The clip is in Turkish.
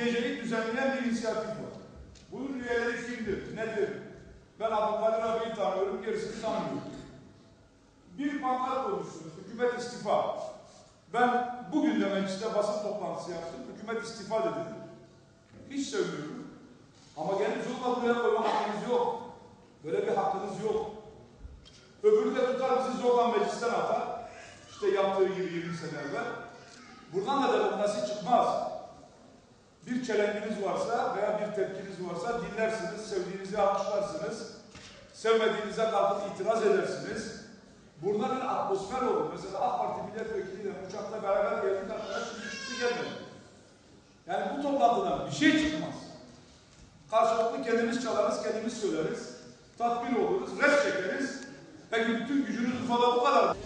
geceyi düzenleyen bir inisiyatif var. Bunun üyeleri kimdir, nedir? Ben Abdülkadir abiyi tanıyorum, gerisini tanımıyorum. Bir pankart oluşturmuş, hükümet istifa. Ben bugün de mecliste basın toplantısı yaptım, hükümet istifa dedi. Hiç sevmiyorum. Ama gelip zorla buraya koyma hakkınız yok. Böyle bir hakkınız yok. Öbürü de tutar bizi zorla meclisten atar. İşte yaptığı gibi 20 sene evvel. Buradan da demokrasi çıkmaz. Bir çelenkiniz varsa veya bir tepkiniz varsa dinlersiniz, sevdiğinizi alkışlarsınız. Sevmediğinize kalkıp itiraz edersiniz. Burada bir atmosfer olur. Mesela AK Parti milletvekiliyle uçakta beraber geldik, arkadaş şimdi çıktı gelmedi. Yani bu toplantıdan bir şey çıkmaz. Karşılıklı kendimiz çalarız, kendimiz söyleriz. Tatmin oluruz, res çekeriz. Peki bütün gücünüz ufada bu kadar.